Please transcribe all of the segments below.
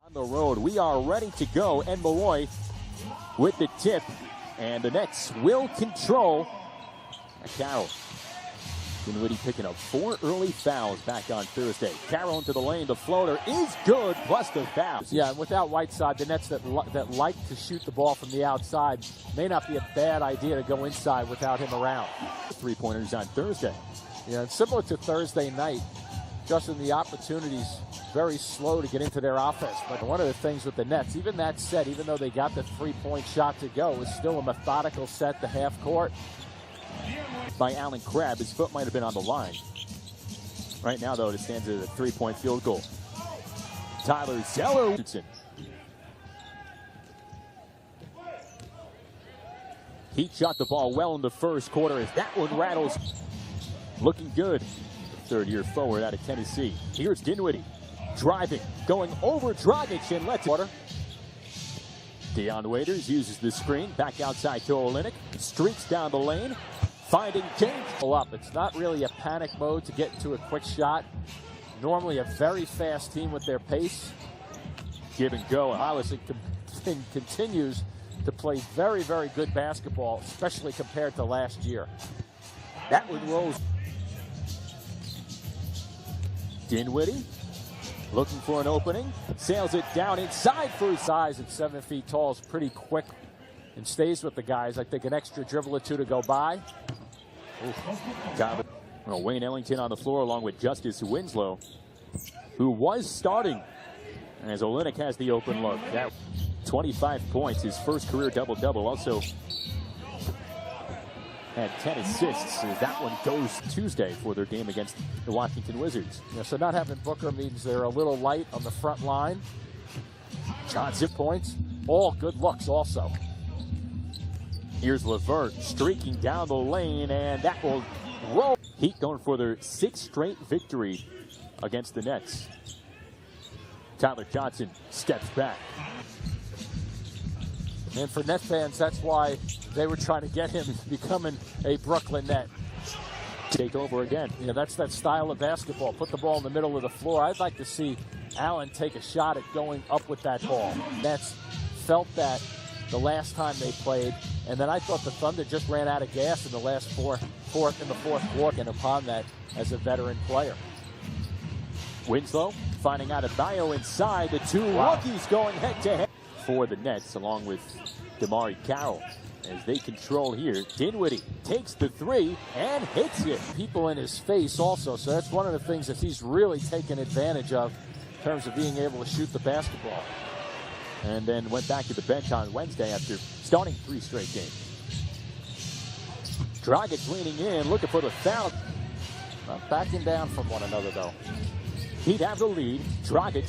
On the road, we are ready to go. Ed Malloy with the tip, and the Nets will control. Carroll. Dinwiddie picking up 4 early fouls back on Thursday. Carroll into the lane. The floater is good, plus the foul. Yeah, and without Whiteside, the Nets that like to shoot the ball from the outside may not be a bad idea to go inside without him around. 3-pointers on Thursday. Yeah, and similar to Thursday night, just in the opportunities, very slow to get into their offense. But one of the things with the Nets, even that set, even though they got the 3-point shot to go, was still a methodical set to half court. By Allen Crabbe, his foot might have been on the line. Right now, though, it stands at a 3-point field goal. Tyler Zeller. He shot the ball well in the first quarter as that one rattles. Looking good. Third-year forward out of Tennessee. Here's Dinwiddie. Driving. Going over Dragic and lets it. Deion Waiters uses the screen. Back outside to Olynyk. Streaks down the lane. Finding James. Up. It's not really a panic mode to get into a quick shot. Normally a very fast team with their pace. Give and go. Hollis continues to play very, very good basketball, especially compared to last year. That one rolls. Dinwiddie looking for an opening. Sails it down inside for his size at 7 feet tall. Is pretty quick and stays with the guys. I think an extra dribble or two to go by. Well, Wayne Ellington on the floor along with Justice Winslow, who was starting as Olynyk has the open look. That 25 points, his first career double-double. Also had 10 assists. That one goes Tuesday for their game against the Washington Wizards. Yeah, so not having Booker means they're a little light on the front line. Johnson points. All good looks also. Here's LeVert streaking down the lane, and that will roll. Heat going for their 6th straight victory against the Nets. Tyler Johnson steps back. And for Net fans, that's why they were trying to get him becoming a Brooklyn Net. Take over again. Yeah, that's that style of basketball. Put the ball in the middle of the floor. I'd like to see Allen take a shot at going up with that ball. Nets felt that the last time they played, and then I thought the Thunder just ran out of gas in the fourth quarter, and upon that as a veteran player. Winslow finding out Adebayo inside. The two rookies going head-to-head for the Nets, along with DeMar Carroll, as they control here. Dinwiddie takes the 3 and hits it. People in his face also, so that's one of the things that he's really taken advantage of in terms of being able to shoot the basketball. And then went back to the bench on Wednesday after starting 3 straight games. Dragic leaning in, looking for the foul. Not backing down from one another, though. He'd have the lead. Dragic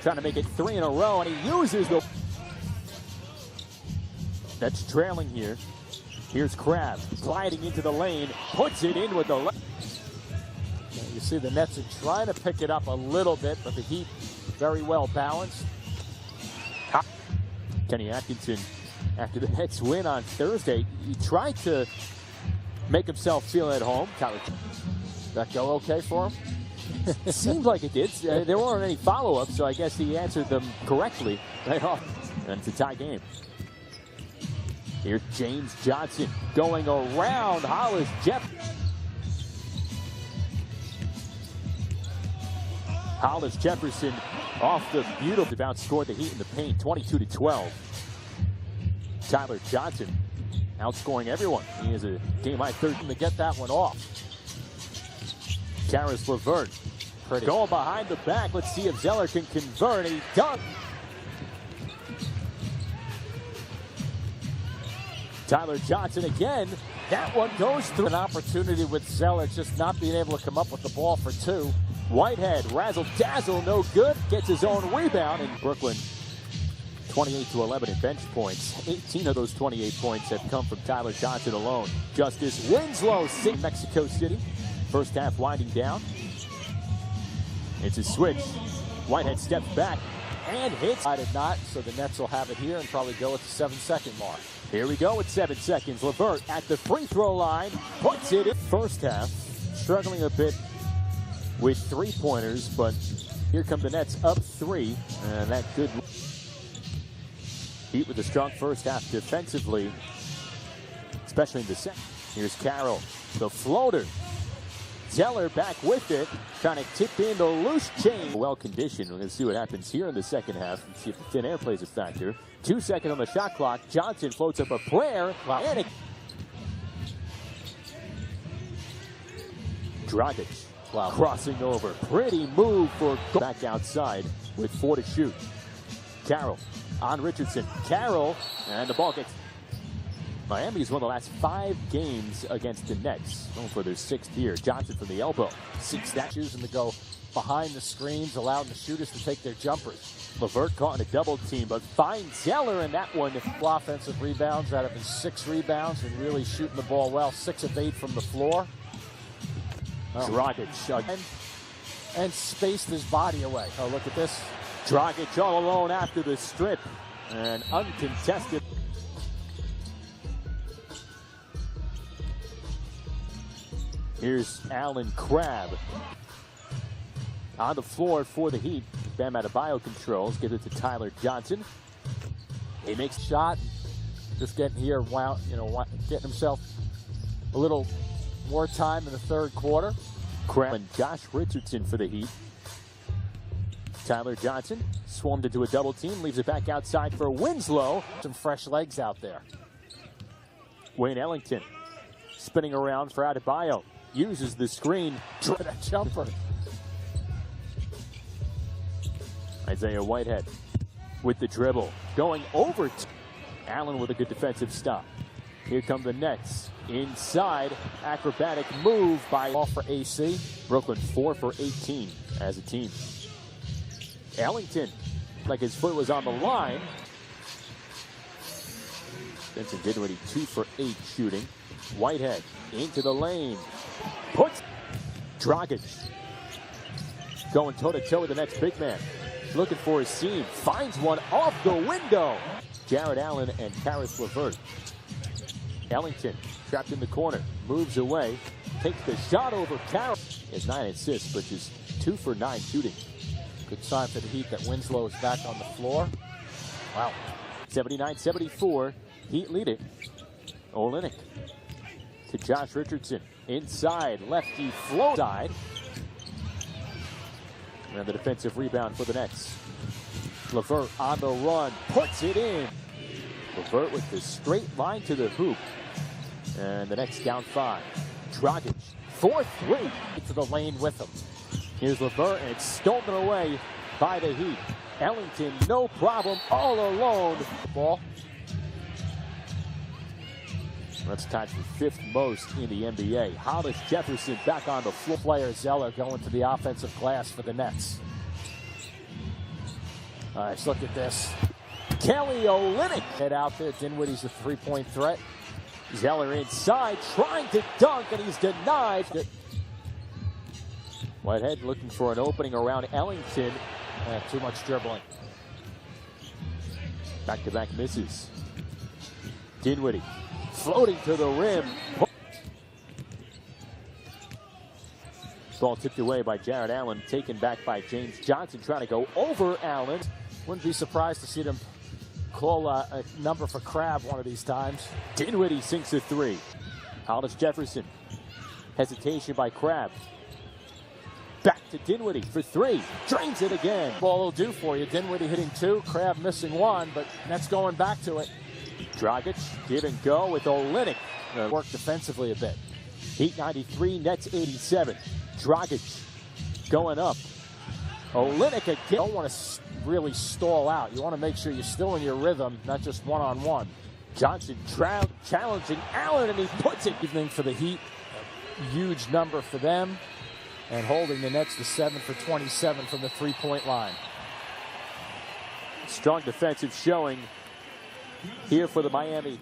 trying to make it 3 in a row, and he uses the... That's trailing here. Here's Crabbe gliding into the lane, puts it in with the left. You see the Nets are trying to pick it up a little bit, but the Heat very well balanced. Kenny Atkinson, after the Nets win on Thursday, he tried to make himself feel at home. That go okay for him? It seemed like it did. There weren't any follow-ups, so I guess he answered them correctly right off. And it's a tie game. Here's James Johnson going around Hollis Jefferson off the beautiful outscored the Heat in the paint 22-12. Tyler Johnson outscoring everyone. He is a game-high 13 to get that one off. Caris LeVert going behind the back. Let's see if Zeller can convert. He does. Tyler Johnson again. That one goes through. An opportunity with Zeller just not being able to come up with the ball for 2. Whitehead, razzle-dazzle, no good. Gets his own rebound. And Brooklyn, 28-11 in bench points. 18 of those 28 points have come from Tyler Johnson alone. Justice Winslow, Mexico City. First half winding down. It's a switch. Whitehead steps back and hits. I did not, so the Nets will have it here and probably go at the 7-second mark. Here we go with 7 seconds. LeVert at the free throw line. Puts it in. First half, struggling a bit with 3-pointers, but Here come the Nets up 3, and that good Heat with a strong first half defensively, especially in the second. Here's Carroll, the floater. Zeller back with it, trying to tip in the loose chain. Well conditioned. We're going to see what happens here in the second half and see if the thin air plays a factor. 2 seconds on the shot clock. Johnson floats up a prayer. Wow. And it. Dragic. Wow. Crossing over. Pretty move for back outside with 4 to shoot. Carroll on Richardson. Carroll, and the ball gets. Miami's won the last 5 games against the Nets, going for their 6th year. Johnson from the elbow. 6 that choosing to go behind the screens, allowing the shooters to take their jumpers. LeVert caught in a double team, but finds Zeller in that one. Offensive rebounds out of his 6 rebounds and really shooting the ball well. 6 of 8 from the floor. Dragic. And spaced his body away. Oh, look at this. Dragic all alone after the strip. And uncontested. Here's Allen Crabbe on the floor for the Heat. Bam Adebayo controls, gives it to Tyler Johnson. He makes a shot, just getting here, getting himself a little more time in the third quarter. Crabbe and Josh Richardson for the Heat. Tyler Johnson swarmed into a double team, leaves it back outside for Winslow. Some fresh legs out there. Wayne Ellington spinning around for Adebayo. Uses the screen. That jumper. Isaiah Whitehead with the dribble. Going over. Allen with a good defensive stop. Here come the Nets. Inside. Acrobatic move by Ball for AC. Brooklyn 4 for 18 as a team. Ellington, like his foot was on the line. Spencer Dinwiddie 2 for 8 shooting. Whitehead into the lane. Puts Dragic going toe-to-toe with the next big man. Looking for his seam. Finds one off the window. Jared Allen and Caris LeVert. Ellington trapped in the corner. Moves away. Takes the shot over Carroll. His 9 assists, but just 2 for 9 shooting. Good sign for the Heat that Winslow is back on the floor. Wow. 79-74. Heat lead it. Olynyk to Josh Richardson. Inside, lefty float side. And the defensive rebound for the Nets. LeVert on the run, puts it in. LeVert with the straight line to the hoop. And the Nets down 5. Dragic, 4-3. To the lane with him. Here's LeVert, and it's stolen away by the Heat. Ellington, no problem, all alone. Ball. That's tied for 5th most in the NBA. Hollis Jefferson back on the floor. Player Zeller going to the offensive glass for the Nets. All right, let's look at this. Kelly Olynyk. Head out there. Dinwiddie's a 3-point threat. Zeller inside, trying to dunk, and he's denied. Whitehead looking for an opening around Ellington. Too much dribbling. Back-to-back misses. Dinwiddie floating to the rim. Ball tipped away by Jared Allen, taken back by James Johnson, trying to go over Allen. Wouldn't be surprised to see them call a number for Crabbe one of these times. Dinwiddie sinks a 3. Hollis Jefferson. Hesitation by Crabbe. Back to Dinwiddie for 3. Drains it again. Ball will do for you. Dinwiddie hitting 2, Crabbe missing 1, but Nets going back to it. Dragic, give and go with Olynyk. Work defensively a bit. Heat 93, Nets 87. Dragic going up. Olynyk again. Don't want to really stall out. You want to make sure you're still in your rhythm, not just one-on-one. Johnson challenging Allen, and he puts it. Evening for the Heat. A huge number for them. And holding the Nets to 7 for 27 from the 3-point line. Strong defensive showing here for the Miami Heat.